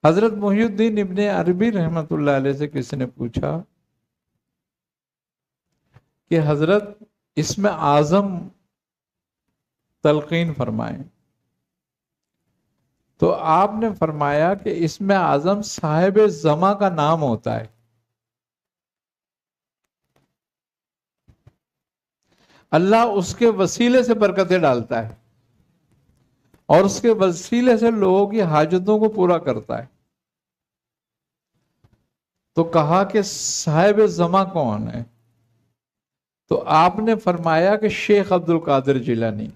حضرت محی الدین ابن عربی رحمۃ اللہ علیہ سے کسی نے پوچھا کہ حضرت اسم اعظم تلقین فرمائیں، تو آپ نے فرمایا کہ اسم اعظم صاحب زماں کا نام ہوتا ہے، اللہ اس کے وسیلے سے برکتیں ڈالتا ہے اور اس کے وسیلے سے لوگوں کی حاجتوں کو پورا کرتا ہے۔ تو کہا کہ صاحب زماں کون ہے؟ تو آپ نے فرمایا کہ شیخ عبد القادر جیلانی۔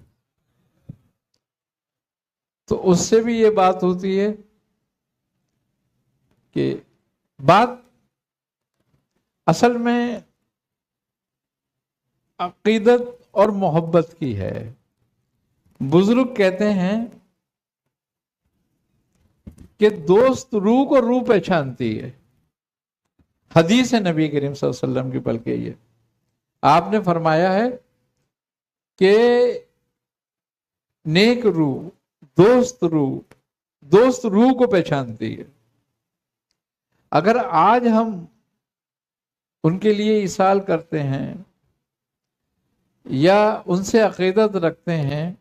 تو اس سے بھی یہ بات ہوتی ہے کہ بات اصل میں عقیدت اور محبت کی ہے۔ بزرگ کہتے ہیں کہ دوست روح کو روح پہچانتی ہے، حدیث ہے نبی کریم صلی اللہ علیہ وسلم کی، بلکہ یہ آپ نے فرمایا ہے کہ نیک روح دوست روح کو پہچانتی ہے۔ اگر آج ہم ان کے لیے ایصال کرتے ہیں یا ان سے عقیدت رکھتے ہیں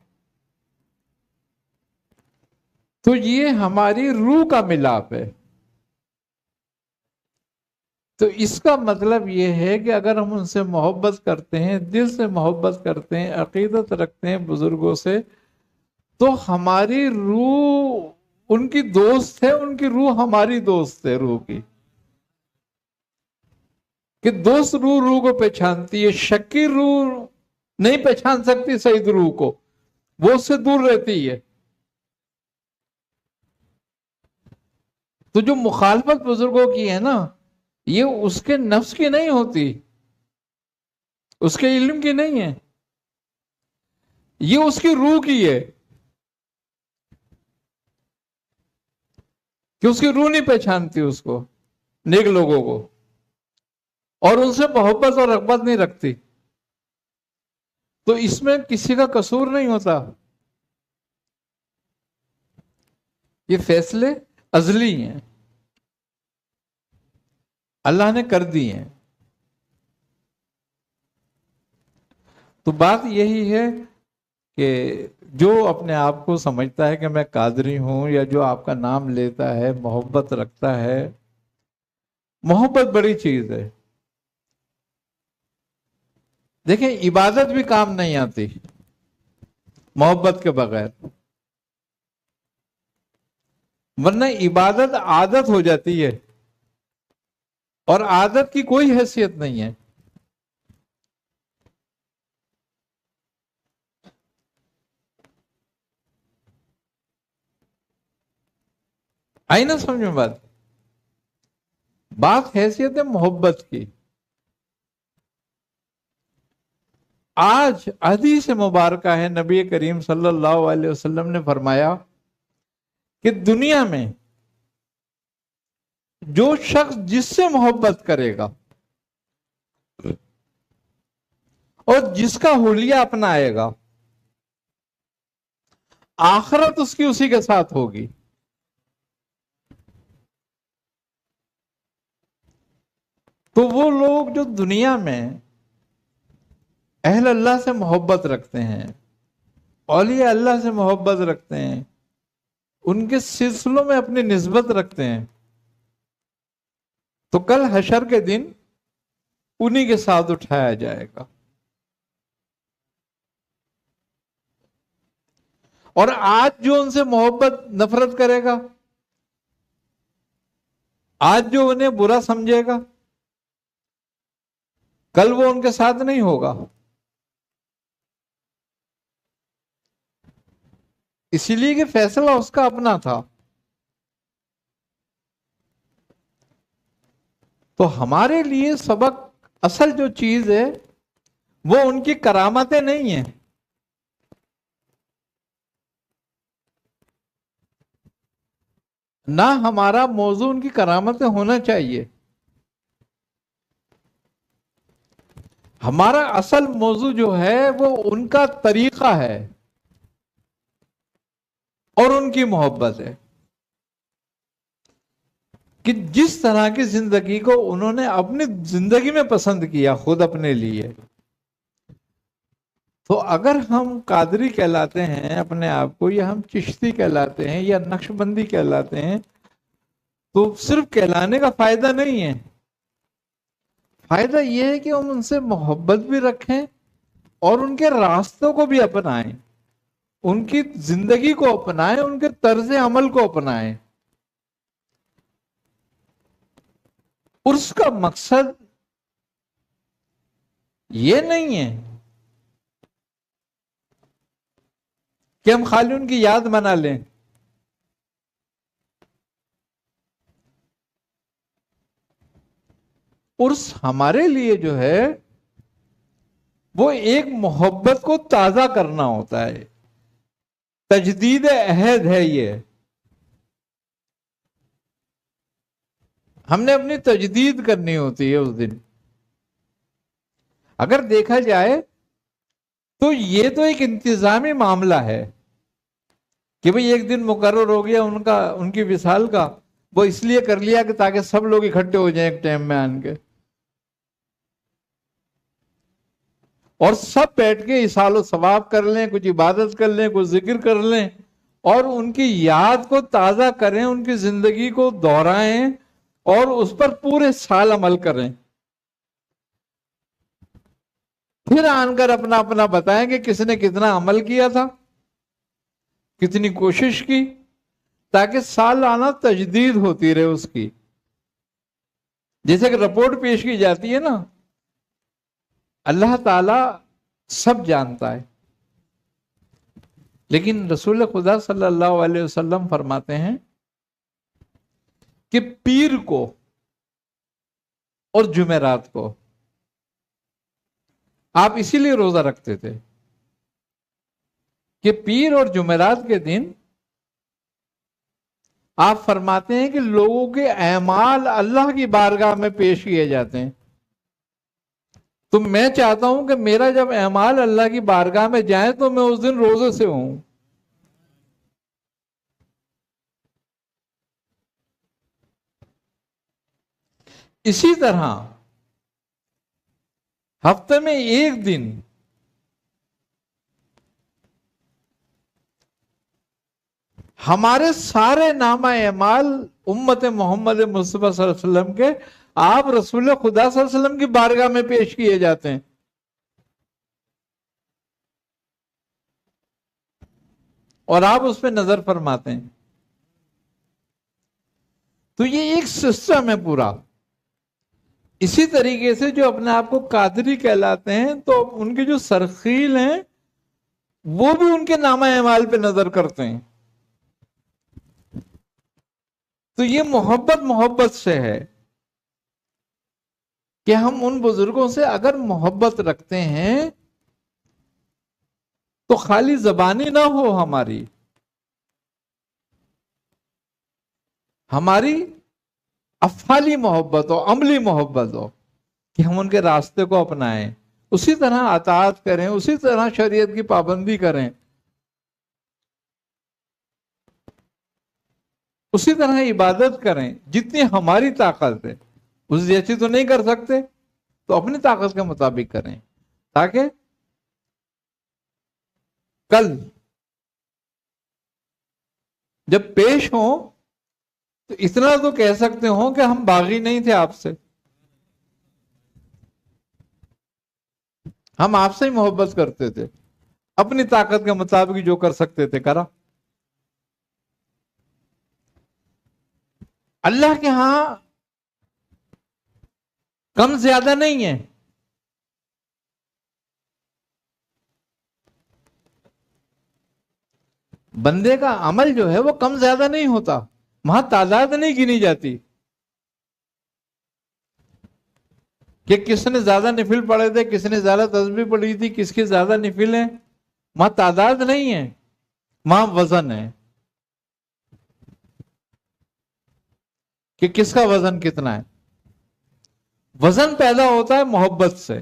تو یہ ہماری روح کا ملاپ ہے۔ تو اس کا مطلب یہ ہے کہ اگر ہم ان سے محبت کرتے ہیں، دل سے محبت کرتے ہیں، عقیدت رکھتے ہیں بزرگوں سے، تو ہماری روح ان کی دوست ہے، ان کی روح ہماری دوست ہے روح کی، کہ دوست روح کو پہچانتی ہے۔ شکی روح نہیں پہچان سکتی سعید روح کو، وہ اس سے دور رہتی ہے۔ تو جو مخالفت بزرگوں کی ہے نا، یہ اس کے نفس کی نہیں ہوتی، اس کے علم کی نہیں ہے، یہ اس کی روح کی ہے، کہ اس کی روح نہیں پہچانتی اس کو، نیک لوگوں کو، اور ان سے محبت اور رغبت نہیں رکھتی۔ تو اس میں کسی کا قصور نہیں ہوتا، یہ فیصلے ازلی ہیں، اللہ نے کر دی ہیں۔ تو بات یہی ہے کہ جو اپنے آپ کو سمجھتا ہے کہ میں قادری ہوں، یا جو آپ کا نام لیتا ہے، محبت رکھتا ہے، محبت بڑی چیز ہے۔ دیکھیں عبادت بھی کام نہیں آتی محبت کے بغیر، ورنہ عبادت عادت ہو جاتی ہے، اور عادت کی کوئی حیثیت نہیں ہے۔ آئی نا سمجھ میں بات حیثیت ہے محبت کی۔ آج حدیث مبارکہ ہے، نبی کریم صلی اللہ علیہ وسلم نے فرمایا کہ دنیا میں جو شخص جس سے محبت کرے گا اور جس کا حلیہ اپنائے گا، آخرت اس کی اسی کے ساتھ ہوگی۔ تو وہ لوگ جو دنیا میں اہل اللہ سے محبت رکھتے ہیں، اولیاء اللہ سے محبت رکھتے ہیں، ان کے سلسلوں میں اپنی نسبت رکھتے ہیں، تو کل حشر کے دن انہی کے ساتھ اٹھایا جائے گا۔ اور آج جو ان سے محبت نفرت کرے گا، آج جو انہیں برا سمجھے گا، کل وہ ان کے ساتھ نہیں ہوگا۔ اسی لیے کہ فیصلہ اس کا اپنا تھا۔ تو ہمارے لیے سبق اصل جو چیز ہے وہ ان کی کرامتیں نہیں ہیں، نہ ہمارا موضوع ان کی کرامتیں ہونا چاہیے۔ ہمارا اصل موضوع جو ہے وہ ان کا طریقہ ہے اور ان کی محبت ہے۔ کہ جس طرح کی زندگی کو انہوں نے اپنی زندگی میں پسند کیا خود اپنے لیے. تو اگر ہم قادری کہلاتے ہیں اپنے آپ کو، یا ہم چشتی کہلاتے ہیں یا نقش بندی کہلاتے ہیں، تو صرف کہلانے کا فائدہ نہیں ہے. فائدہ یہ ہے کہ ہم ان سے محبت بھی رکھیں اور ان کے راستوں کو بھی اپنائیں، ان کی زندگی کو اپنائیں، ان کے طرز عمل کو اپنائیں. اور اس کا مقصد یہ نہیں ہے کہ ہم خالی ان کی یاد بنا لیں. عرس ہمارے لیے جو ہے وہ ایک محبت کو تازہ کرنا ہوتا ہے، تجدید عہد ہے. یہ ہم نے اپنی تجدید کرنی ہوتی ہے اس دن. اگر دیکھا جائے تو یہ تو ایک انتظامی معاملہ ہے کہ بھئی ایک دن مقرر ہو گیا ان کی وصال کا، وہ اس لیے کر لیا کہ تاکہ سب لوگ اکٹھے ہو جائیں ایک ٹائم میں آن کے، اور سب بیٹھ کے اصال و ثواب کر لیں، کچھ عبادت کر لیں، کچھ ذکر کر لیں، اور ان کی یاد کو تازہ کریں، ان کی زندگی کو دہرائیں اور اس پر پورے سال عمل کریں. پھر آن کر اپنا اپنا بتائیں کہ کس نے کتنا عمل کیا تھا، کتنی کوشش کی، تاکہ سالانہ تجدید ہوتی رہے اس کی. جیسے کہ رپورٹ پیش کی جاتی ہے نا، اللہ تعالی سب جانتا ہے، لیکن رسول خدا صلی اللہ علیہ وسلم فرماتے ہیں کہ پیر کو اور جمعرات کو آپ اسی لیے روزہ رکھتے تھے کہ پیر اور جمعرات کے دن آپ فرماتے ہیں کہ لوگوں کے اعمال اللہ کی بارگاہ میں پیش کیے جاتے ہیں. تو میں چاہتا ہوں کہ میرا جب اعمال اللہ کی بارگاہ میں جائیں تو میں اس دن روزے سے ہوں. اسی طرح ہفتے میں ایک دن ہمارے سارے نامہ اعمال امت محمد مصطفیٰ صلی اللہ علیہ وسلم کے آپ رسول خدا صلی اللہ علیہ وسلم کی بارگاہ میں پیش کیے جاتے ہیں، اور آپ اس پہ نظر فرماتے ہیں. تو یہ ایک سسٹم ہے پورا. اسی طریقے سے جو اپنے آپ کو قادری کہلاتے ہیں تو ان کے جو سرخیل ہیں وہ بھی ان کے نامہ اعمال پہ نظر کرتے ہیں. تو یہ محبت سے ہے کہ ہم ان بزرگوں سے اگر محبت رکھتے ہیں تو خالی زبانی نہ ہو، ہماری افعالی محبت ہو، عملی محبت ہو، کہ ہم ان کے راستے کو اپنائیں، اسی طرح اطاعت کریں، اسی طرح شریعت کی پابندی کریں، اسی طرح عبادت کریں جتنی ہماری طاقت ہے. اس جیسی تو نہیں کر سکتے تو اپنی طاقت کے مطابق کریں، تاکہ کل جب پیش ہوں تو اتنا تو کہہ سکتے ہوں کہ ہم باغی نہیں تھے آپ سے، ہم آپ سے ہی محبت کرتے تھے، اپنی طاقت کے مطابق جو کر سکتے تھے کرا. اللہ کے ہاں کم زیادہ نہیں ہے. بندے کا عمل جو ہے وہ کم زیادہ نہیں ہوتا، وہاں تعداد نہیں گنی جاتی کہ کس نے زیادہ نفل پڑھے تھے، کس نے زیادہ تسبیح پڑھی تھی، کس کی زیادہ نفل ہیں. وہاں تعداد نہیں ہے، وہاں وزن ہے کہ کس کا وزن کتنا ہے. وزن پیدا ہوتا ہے محبت سے.